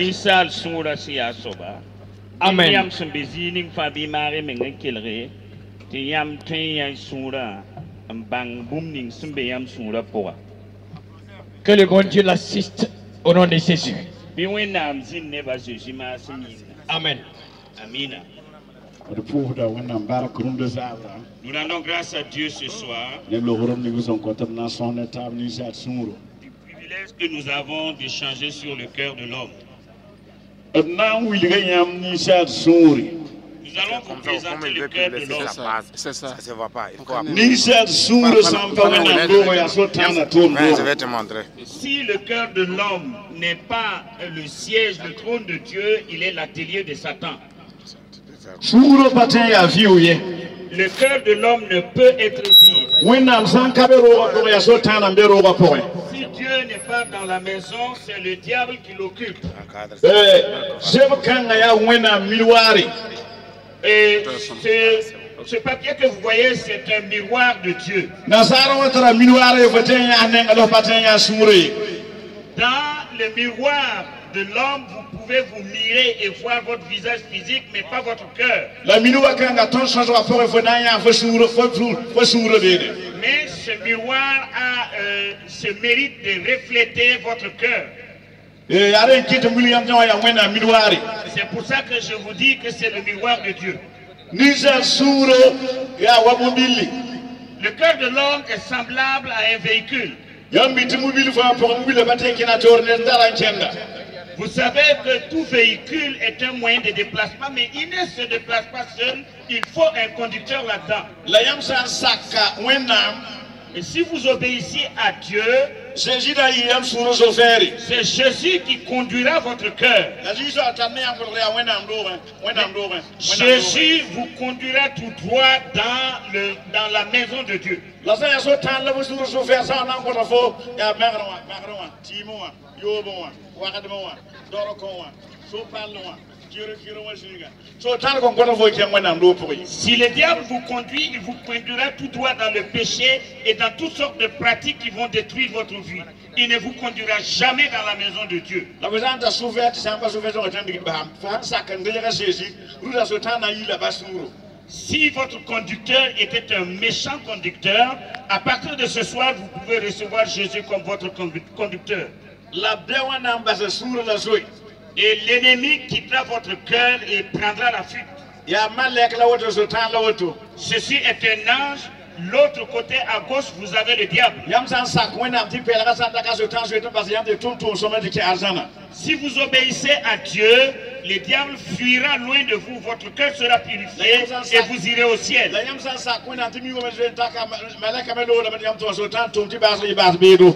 Nisal Soura Siasoba. Amen. Yam Sumbezining Fabi Mare Mengelre. Tiam Tenya Soura. Bang Booming Sumbeyam Soura Poa. Que le bon Dieu l'assiste au nom de Jésus. Biwenam Zin Neva Jujima. Amen. Amina. Nous rendons grâce à Dieu ce soir du privilège que nous avons d'échanger sur le cœur de l'homme. Nous allons vous présenter le cœur de l'homme. C'est ça. Ça se voit pas. Je vais te montrer. Si le cœur de l'homme n'est pas le siège, le trône de Dieu, il est l'atelier de Satan. Le cœur de l'homme ne peut être vide. Si Dieu n'est pas dans la maison, c'est le diable qui l'occupe. Et ce papier que vous voyez, c'est un miroir de Dieu. Dans le miroir de l'homme, vous pouvez vous mirer et voir votre visage physique, mais pas votre cœur. Mais ce miroir a ce mérite de refléter votre cœur. C'est pour ça que je vous dis que c'est le miroir de Dieu. Le cœur de l'homme est semblable à un véhicule. Vous savez que tout véhicule est un moyen de déplacement, mais il ne se déplace pas seul, il faut un conducteur là-dedans. Et si vous obéissez à Dieu, c'est Jésus qui conduira votre cœur. Jésus vous conduira tout droit dans la maison de Dieu. Si le diable vous conduit, il vous conduira tout droit dans le péché et dans toutes sortes de pratiques qui vont détruire votre vie. Il ne vous conduira jamais dans la maison de Dieu. Si votre conducteur était un méchant conducteur, à partir de ce soir, vous pouvez recevoir Jésus comme votre conducteur. Et l'ennemi quittera votre cœur et prendra la fuite. Ceci est un ange. L'autre côté à gauche, vous avez le diable. Si vous obéissez à Dieu, le diable fuira loin de vous. Votre cœur sera purifié et vous irez au ciel.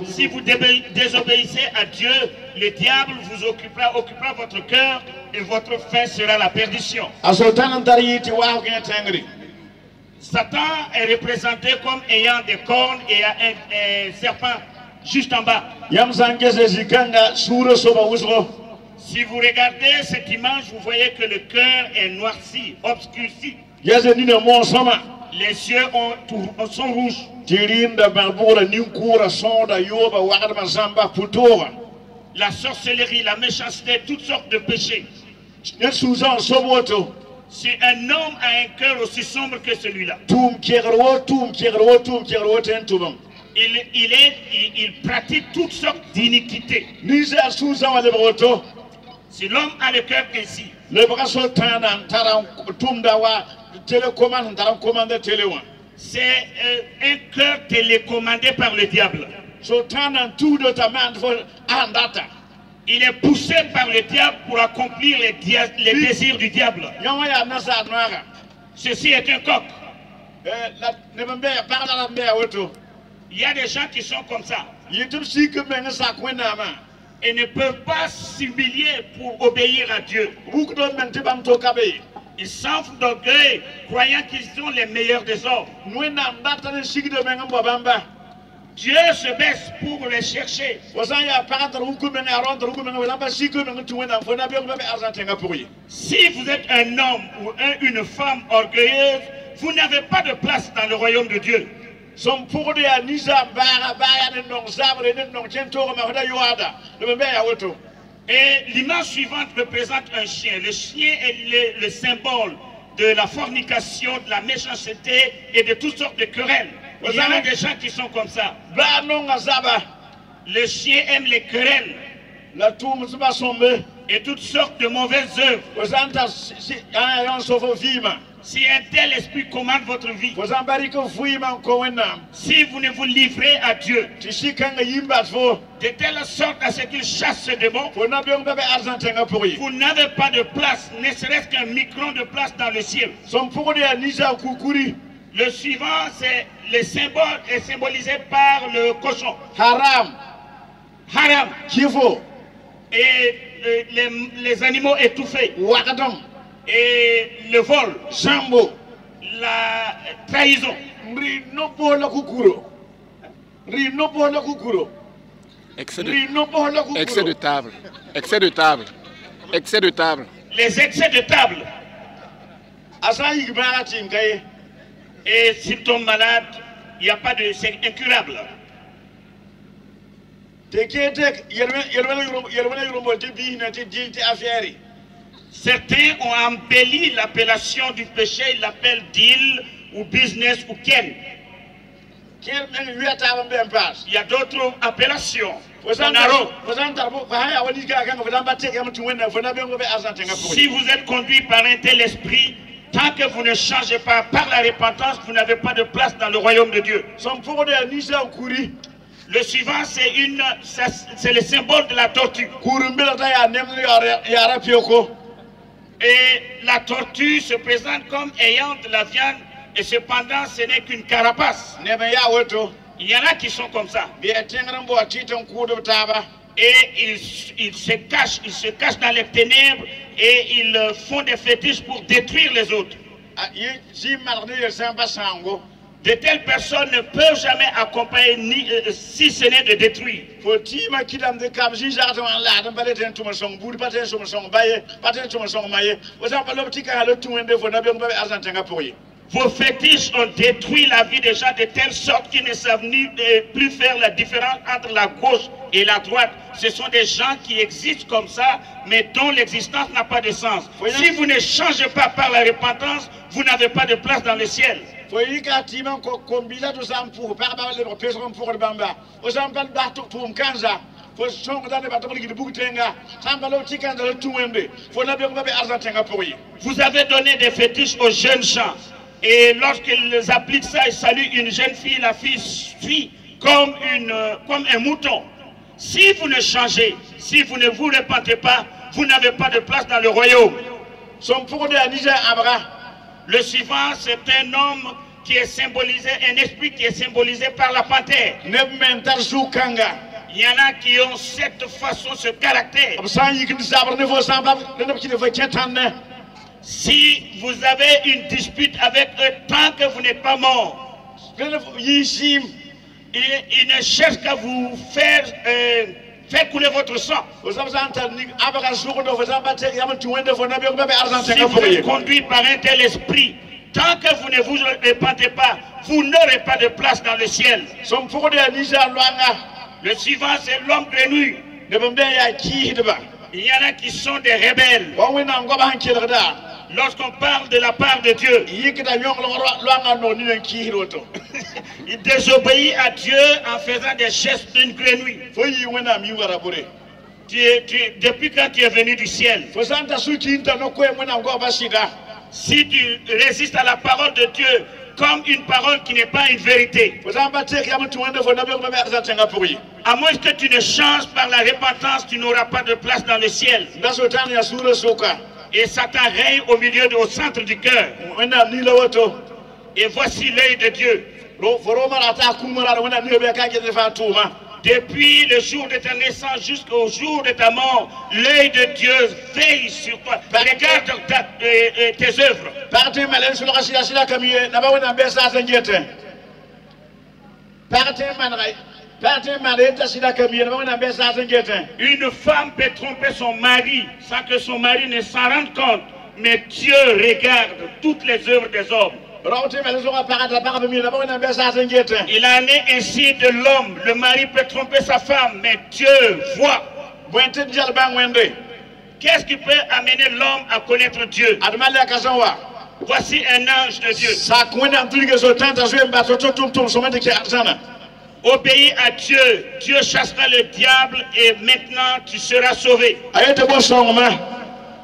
Si vous désobéissez à Dieu, le diable vous occupera votre cœur et votre fin sera la perdition. Satan est représenté comme ayant des cornes et un serpent juste en bas. Si vous regardez cette image, vous voyez que le cœur est noirci, obscurci. Les yeux sont rouges. La sorcellerie, la méchanceté, toutes sortes de péchés. Si un homme a un cœur aussi sombre que celui-là, il pratique toutes sortes d'iniquités. Si l'homme a le cœur ainsi, c'est un cœur télécommandé par le diable. Il est poussé par le diable pour accomplir les désirs du diable. Ceci est un coq. Il y a des gens qui sont comme ça. Et ne peuvent pas s'humilier pour obéir à Dieu. Ils s'enflent d'orgueil, croyant qu'ils sont les meilleurs des hommes. Dieu se baisse pour les chercher. Si vous êtes un homme ou une femme orgueilleuse, vous n'avez pas de place dans le royaume de Dieu. Et l'image suivante représente un chien. Le chien est le symbole de la fornication, de la méchanceté et de toutes sortes de querelles. Il y en a des gens qui sont comme ça. Le chien aime les querelles et toutes sortes de mauvaises œuvres. Si un tel esprit commande votre vie, si vous ne vous livrez à Dieu, de telle sorte à ce qu'il chasse ce démon, vous n'avez pas de place, ne serait-ce qu'un micron de place dans le ciel. Le suivant, c'est le symbole est symbolisé par le cochon. Haram. Et les animaux étouffés. Et le vol. La trahison. Excès de table. Excès de table. Excès de table. Les excès de table. Et s'il tombe malade, il n'y a pas de... c'est incurable. Certains ont embelli l'appellation du péché, ils l'appellent deal ou business ou ken. Il y a d'autres appellations. Si vous êtes conduit par un tel esprit, tant que vous ne changez pas par la repentance, vous n'avez pas de place dans le royaume de Dieu. Le suivant, c'est le symbole de la tortue. Et la tortue se présente comme ayant de la viande, et cependant ce n'est qu'une carapace. Il y en a qui sont comme ça. Et ils se cachent dans les ténèbres et ils font des fétiches pour détruire les autres. De telles personnes ne peuvent jamais accompagner si ce n'est de détruire. Vos fétiches ont détruit la vie des gens de telle sorte qu'ils ne savent plus faire la différence entre la gauche et la droite. Ce sont des gens qui existent comme ça, mais dont l'existence n'a pas de sens. Si vous ne changez pas par la repentance, vous n'avez pas de place dans le ciel. Vous avez donné des fétiches aux jeunes gens. Et lorsqu'ils appliquent ça, ils saluent une jeune fille, la fille suit comme un mouton. Si vous ne changez, si vous ne vous repentez pas, vous n'avez pas de place dans le royaume. Le suivant, c'est un homme qui est symbolisé, un esprit qui est symbolisé par la panthère. Il y en a qui ont cette façon, ce caractère. Si vous avez une dispute avec eux, tant que vous n'êtes pas mort, ils ne cherchent qu'à vous faire couler votre sang. Si vous êtes conduit par un tel esprit, tant que vous ne vous repentez pas, vous n'aurez pas de place dans le ciel. Le suivant, c'est l'homme grenouille. Il y en a qui sont des rebelles. Lorsqu'on parle de la part de Dieu, il désobéit à Dieu en faisant des gestes d'une grenouille. Depuis quand tu es venu du ciel, si tu résistes à la parole de Dieu comme une parole qui n'est pas une vérité, à moins que tu ne changes par la repentance, tu n'auras pas de place dans le ciel. Et Satan règne au centre du cœur. Et voici l'œil de Dieu. Depuis le jour de ta naissance jusqu'au jour de ta mort, l'œil de Dieu veille sur toi. Regarde tes œuvres. Une femme peut tromper son mari sans que son mari ne s'en rende compte. Mais Dieu regarde toutes les œuvres des hommes. Il en est ainsi de l'homme. Le mari peut tromper sa femme, mais Dieu voit. Qu'est-ce qui peut amener l'homme à connaître Dieu? Voici un ange de Dieu. Obéis à Dieu. Dieu chassera le diable et maintenant tu seras sauvé.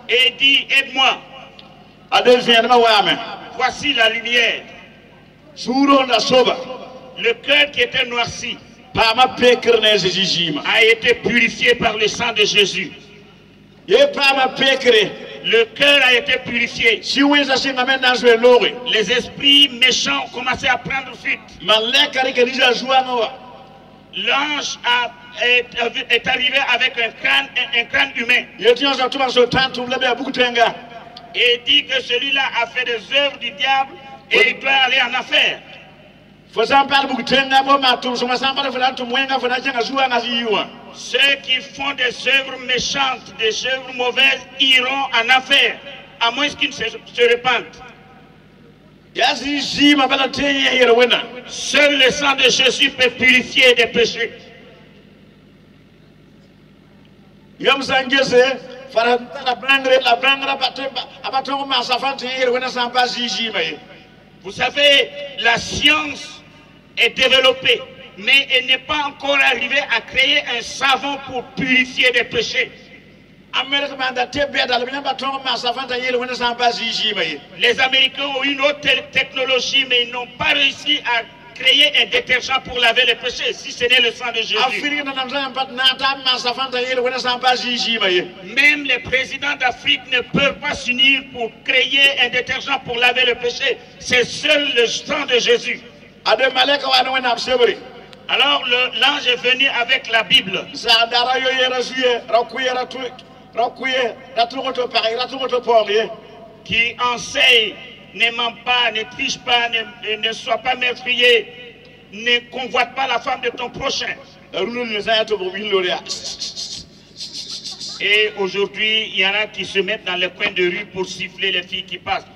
Et dit, aide-moi. Voici la lumière. Le cœur qui était noirci a été purifié par le sang de Jésus. Le cœur a été purifié. Les esprits méchants ont commencé à prendre fuite. L'ange est arrivé avec un crâne humain. Et dit que celui-là a fait des œuvres du diable et il doit aller en affaire. Ceux qui font des œuvres méchantes, des œuvres mauvaises, iront en affaire, à moins qu'ils ne se repentent. Seul le sang de Jésus peut purifier des péchés. Vous savez, la science est développée, mais elle n'est pas encore arrivée à créer un savon pour purifier des péchés. Les Américains ont une autre technologie, mais ils n'ont pas réussi à créer un détergent pour laver les péchés, si ce n'est le sang de Jésus. Même les présidents d'Afrique ne peuvent pas s'unir pour créer un détergent pour laver le péché. C'est seul le sang de Jésus. Alors l'ange est venu avec la Bible. Qui enseigne, ne ment pas, ne triche pas, ne sois pas meurtrier, ne convoite pas la femme de ton prochain. Et aujourd'hui, il y en a qui se mettent dans les coins de rue pour siffler les filles qui passent.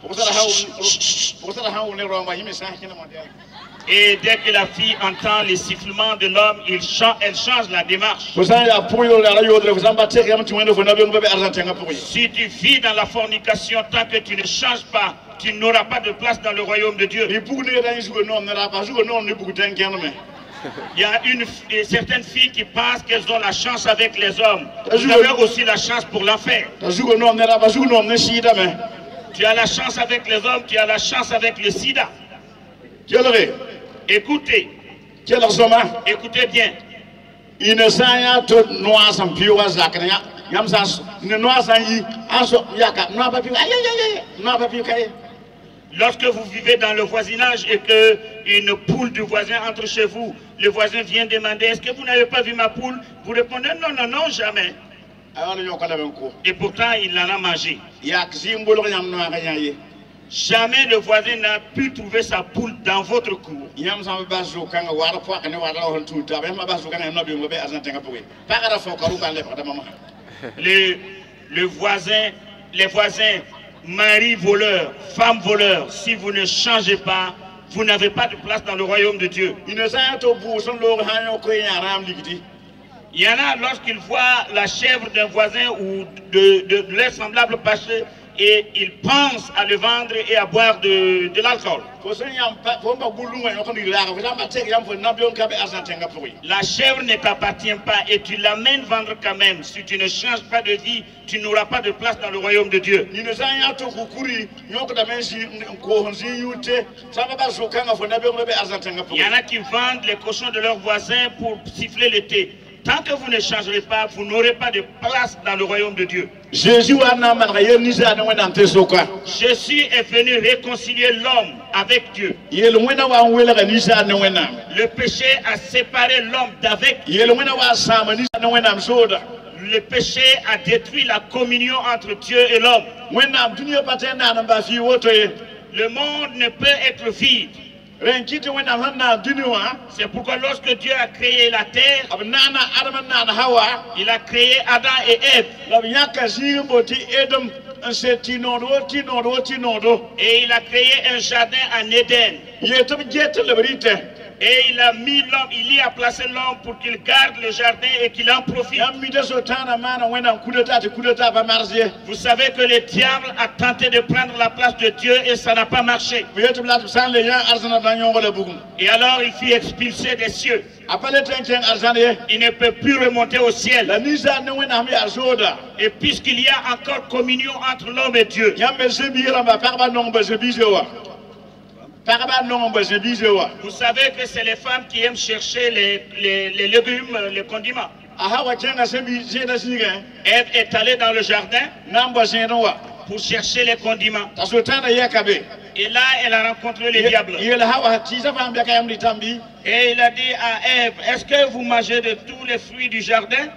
Et dès que la fille entend les sifflements de l'homme, elle change la démarche. Si tu vis dans la fornication, tant que tu ne changes pas, tu n'auras pas de place dans le royaume de Dieu. Il y a certaines filles qui pensent qu'elles ont la chance avec les hommes. Vous avez aussi la chance pour l'enfer. Tu as la chance avec les hommes, tu as la chance avec le sida. Écoutez. Écoutez bien. Lorsque vous vivez dans le voisinage et qu'une poule du voisin entre chez vous, le voisin vient demander, est-ce que vous n'avez pas vu ma poule? Vous répondez, non, non, non, jamais. Et pourtant, il en a mangé. Jamais le voisin n'a pu trouver sa poule dans votre cour. Les voisins, mari voleur, femme voleur, si vous ne changez pas, vous n'avez pas de place dans le royaume de Dieu. Il y en a, lorsqu'ils voient la chèvre d'un voisin ou de leur semblable passer, et ils pensent à le vendre et à boire de l'alcool. La chèvre ne t'appartient pas et tu l'amènes vendre quand même. Si tu ne changes pas de vie, tu n'auras pas de place dans le royaume de Dieu. Il y en a qui vendent les cochons de leurs voisins pour siffler le thé. Tant que vous ne changerez pas, vous n'aurez pas de place dans le royaume de Dieu. Jésus est venu réconcilier l'homme avec Dieu. Le péché a séparé l'homme d'avec Dieu. Le péché a détruit la communion entre Dieu et l'homme. Le monde ne peut être vide. C'est pourquoi lorsque Dieu a créé la terre, il a créé Adam et Ève. Et il a créé un jardin en Éden. Et il a mis l'homme, il y a placé l'homme pour qu'il garde le jardin et qu'il en profite. Vous savez que le diable a tenté de prendre la place de Dieu et ça n'a pas marché. Et alors il fut expulsé des cieux. Il ne peut plus remonter au ciel. Et puisqu'il y a encore communion entre l'homme et Dieu, vous savez que c'est les femmes qui aiment chercher les légumes, les condiments. Ève est allée dans le jardin pour chercher les condiments. Et là, elle a rencontré le diable. Et il a dit à Ève, est-ce que vous mangez de tous les fruits du jardin?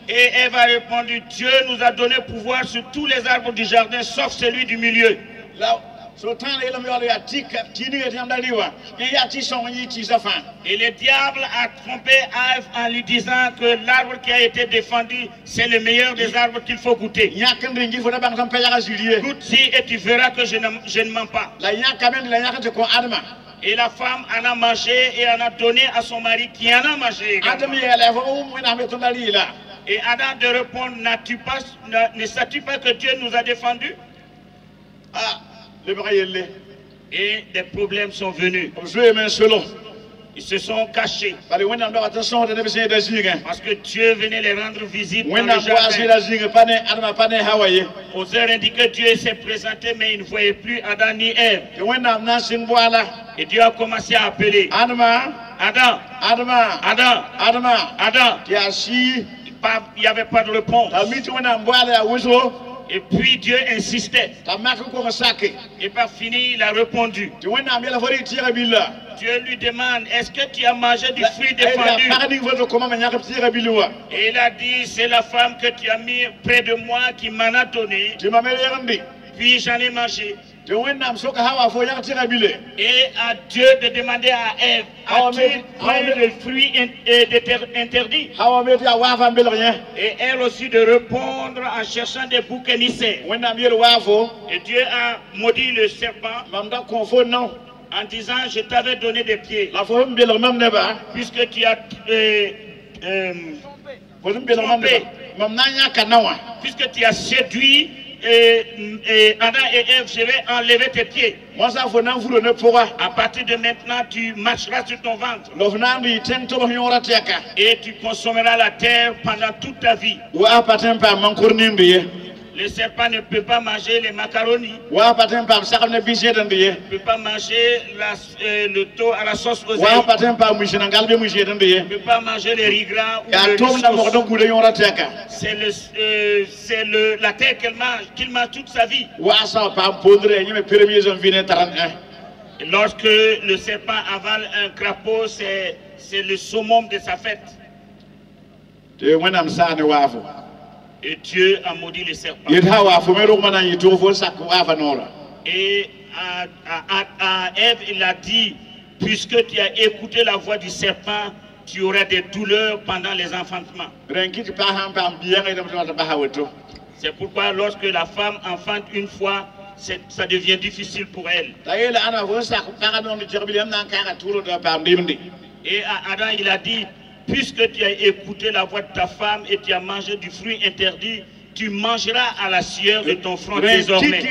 Et Ève a répondu, Dieu nous a donné pouvoir sur tous les arbres du jardin, sauf celui du milieu. Et le diable a trompé Ève en lui disant que l'arbre qui a été défendu, c'est le meilleur des arbres qu'il faut goûter. Goûte-y et tu verras que je ne mens pas. Et la femme en a mangé et en a donné à son mari qui en a mangé également. Et Adam de répondre, ne sais-tu pas que Dieu nous a défendus? Et des problèmes sont venus. Ils se sont cachés. Parce que Dieu venait les rendre visite dans le jardin. Aux heures indiquées, Dieu s'est présenté, mais il ne voyait plus Adam ni Ève. Et Dieu a commencé à appeler. Adam, Adam, Adam, Adam, Adam. Il n'y avait pas de réponse. Et puis Dieu insistait. Et par fini, il a répondu. Dieu lui demande, est-ce que tu as mangé du fruit défendu? Et il a dit, c'est la femme que tu as mis près de moi qui m'en a donné. Puis j'en ai mangé. Et à Dieu de demander à Ève, as-tu pris le fruit interdit? Et elle aussi de répondre en cherchant des boucs émissaires. Et Dieu a maudit le serpent en disant, je t'avais donné des pieds, puisque tu as trompé, puisque tu as séduit Adam et Ève, je vais enlever tes pieds. À partir de maintenant, tu marcheras sur ton ventre. Et tu consommeras la terre pendant toute ta vie. Le serpent ne peut pas manger les macaronis. Il ne peut pas manger le thon à la sauce aux ail. Il ne peut pas manger les riz gras ou le riz. C'est la terre qu'il mange toute sa vie. Et lorsque le serpent avale un crapaud, c'est le summum de sa fête. Et Dieu a maudit le serpent. Et à Ève, il a dit, puisque tu as écouté la voix du serpent, tu auras des douleurs pendant les enfantements. C'est pourquoi lorsque la femme enfante une fois, ça devient difficile pour elle. Et à Adam, il a dit, puisque tu as écouté la voix de ta femme et tu as mangé du fruit interdit, tu mangeras à la sueur de ton front désormais.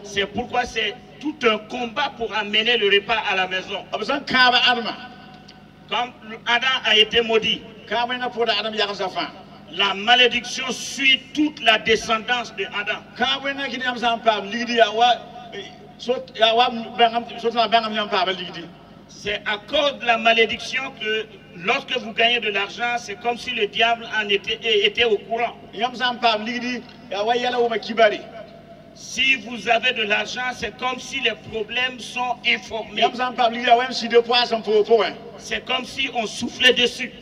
C'est pourquoi c'est tout un combat pour amener le repas à la maison. Comme Adam a été maudit, la malédiction suit toute la descendance de Adam. C'est à cause de la malédiction que lorsque vous gagnez de l'argent, c'est comme si le diable en était au courant. Si vous avez de l'argent, c'est comme si les problèmes sont informés. C'est comme si on soufflait dessus.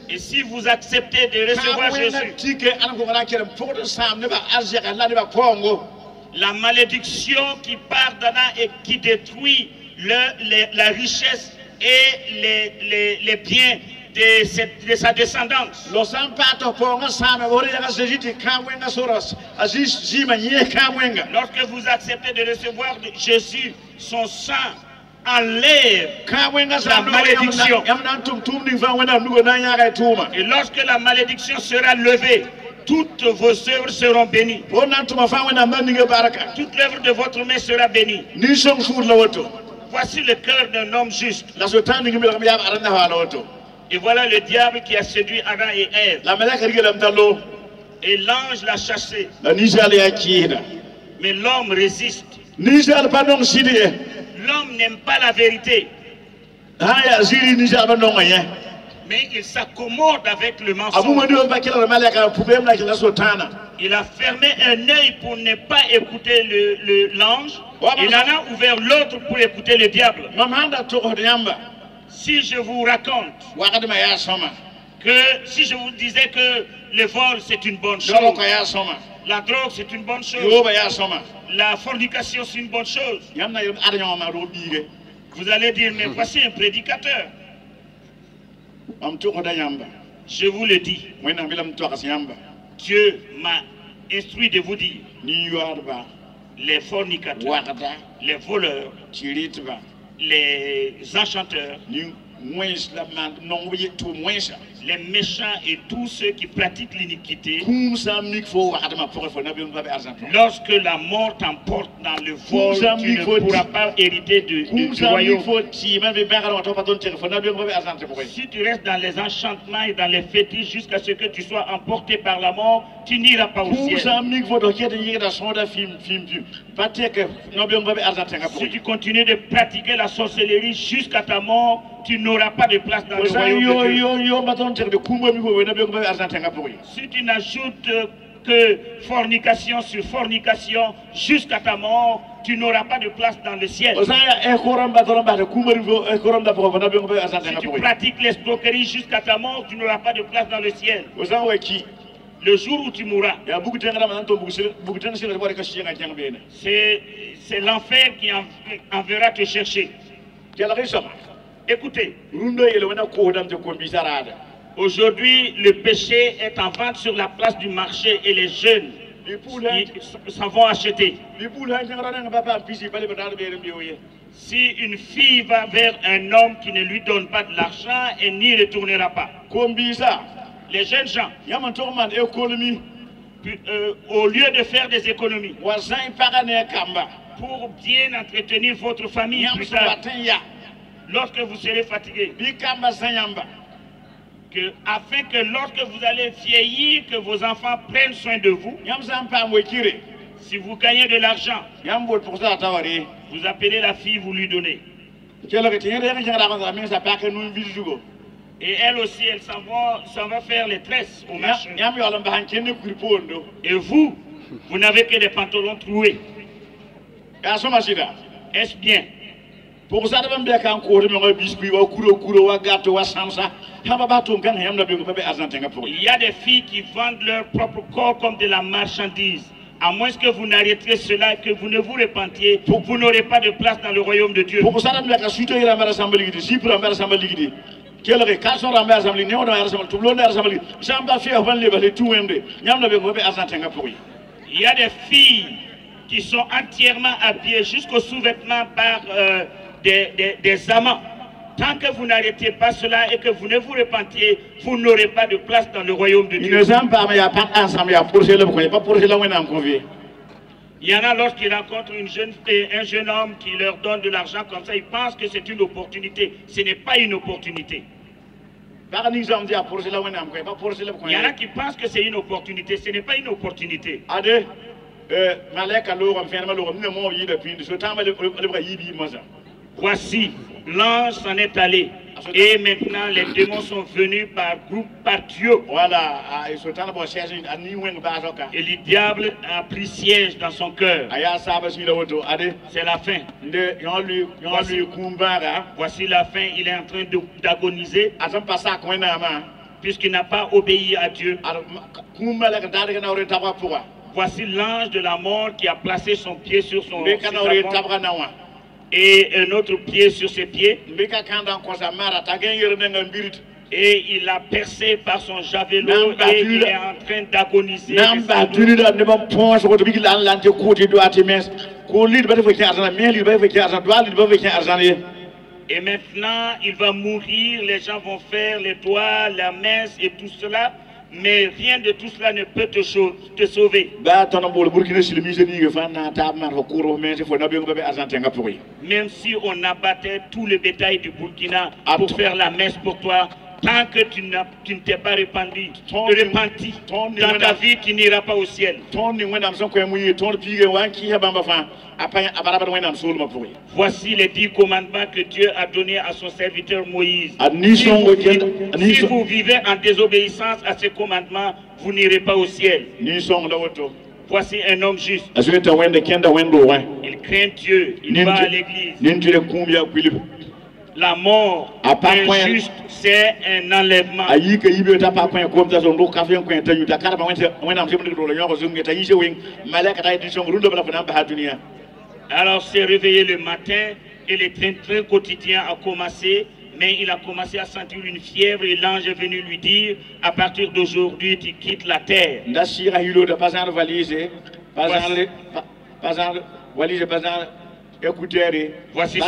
Et si vous acceptez de recevoir Jésus, la malédiction qui part d'Adam et qui détruit la richesse et les biens de sa descendance. Lorsque vous acceptez de recevoir de Jésus, son sang enlève la malédiction. Et lorsque la malédiction sera levée, toutes vos œuvres seront bénies. Toute l'œuvre de votre main sera bénie. Voici le cœur d'un homme juste. Et voilà le diable qui a séduit Adam et Ève. Et l'ange l'a chassé. Mais l'homme résiste. L'homme n'aime pas la vérité. Mais il s'accommode avec le mensonge. Il a fermé un œil pour ne pas écouter l'ange. Il en a ouvert l'autre pour écouter le diable. Si je vous raconte que si je vous disais que le vol c'est une bonne chose, la drogue c'est une bonne chose, la fornication c'est une bonne chose, vous allez dire mais voici un prédicateur. Je vous le dis, Dieu m'a instruit de vous dire, les fornicateurs, les voleurs, les enchanteurs, les méchants et tous ceux qui pratiquent l'iniquité, lorsque la mort t'emporte dans le vol, tu ne pourras pas hériter du royaume. Si tu restes dans les enchantements et dans les fétiches jusqu'à ce que tu sois emporté par la mort, tu n'iras pas au ciel. Si tu continues de pratiquer la sorcellerie jusqu'à ta mort, tu n'auras pas de place dans le royaume de Dieu. Si tu n'ajoutes que fornication sur fornication jusqu'à ta mort, tu n'auras pas de place dans le ciel. Si tu pratiques l'escroquerie jusqu'à ta mort, tu n'auras pas de place dans le ciel. Le jour où tu mourras, c'est l'enfer qui enverra te chercher. Écoutez, aujourd'hui le péché est en vente sur la place du marché et les jeunes s'en vont acheter. Si une fille va vers un homme qui ne lui donne pas de l'argent, elle n'y retournera pas. Les jeunes gens, au lieu de faire des économies pour bien entretenir votre famille plus tard, lorsque vous serez fatigué, afin que lorsque vous allez vieillir, que vos enfants prennent soin de vous, si vous gagnez de l'argent, vous appelez la fille, vous lui donnez. Et elle aussi, elle s'en va faire les tresses au marché. Et vous, vous n'avez que des pantalons troués. Est-ce bien? Il y a des filles qui vendent leur propre corps comme de la marchandise. À moins que vous n'arrêtiez cela et que vous ne vous repentiez, vous n'aurez pas de place dans le royaume de Dieu. Il y a des filles qui sont entièrement habillées jusqu'aux sous-vêtements par des amants. Tant que vous n'arrêtez pas cela et que vous ne vous repentiez, vous n'aurez pas de place dans le royaume de Dieu. Il y en a lorsqu'ils rencontrent un jeune homme qui leur donne de l'argent comme ça, ils pensent que c'est une opportunité. Ce n'est pas une opportunité. Il y en a qui pensent que c'est une opportunité. Ce n'est pas une opportunité. Voici, l'ange s'en est allé. Et maintenant, les démons sont venus par groupe, par duo. Et le diable a pris siège dans son cœur. C'est la fin. Voici la fin. Il est en train d'agoniser. Puisqu'il n'a pas obéi à Dieu. Voici l'ange de la mort qui a placé son pied sur son et un autre pied sur ses pieds. Et il a percé par son javelot et il est en train d'agoniser. Et maintenant, il va mourir, les gens vont faire les doigts, la messe et tout cela, mais rien de tout cela ne peut te sauver. Même si on abattait tout le bétail du Burkina pour faire la messe pour toi, tant que tu ne t'es pas repenti dans ta vie, tu n'iras pas au ciel. Voici les 10 commandements que Dieu a donnés à son serviteur Moïse. Si vous vivez en désobéissance à ces commandements, vous n'irez pas au ciel. Voici un homme juste. Il craint Dieu, il va à l'église. La mort injuste, c'est un enlèvement. Alors s'est réveillé le matin et le train quotidien a commencé, mais il a commencé à sentir une fièvre et l'ange est venu lui dire, à partir d'aujourd'hui tu quittes la terre. Voici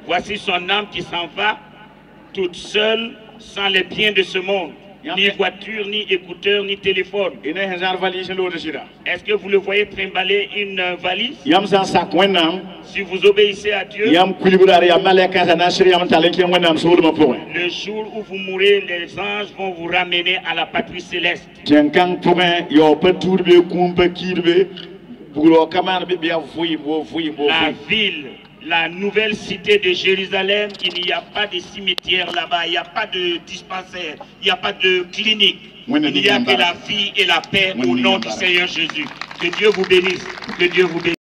voici son âme qui s'en va toute seule sans les biens de ce monde. Ni voiture, ni écouteur, ni téléphone. Est-ce que vous le voyez trimballer une valise? Si vous obéissez à Dieu, le jour où vous mourrez, les anges vont vous ramener à la patrie céleste. La ville, la nouvelle cité de Jérusalem, il n'y a pas de cimetière là-bas, il n'y a pas de dispensaire, il n'y a pas de clinique. Il n'y a que la vie et la paix au nom du Seigneur Jésus. Que Dieu vous bénisse. Que Dieu vous bénisse.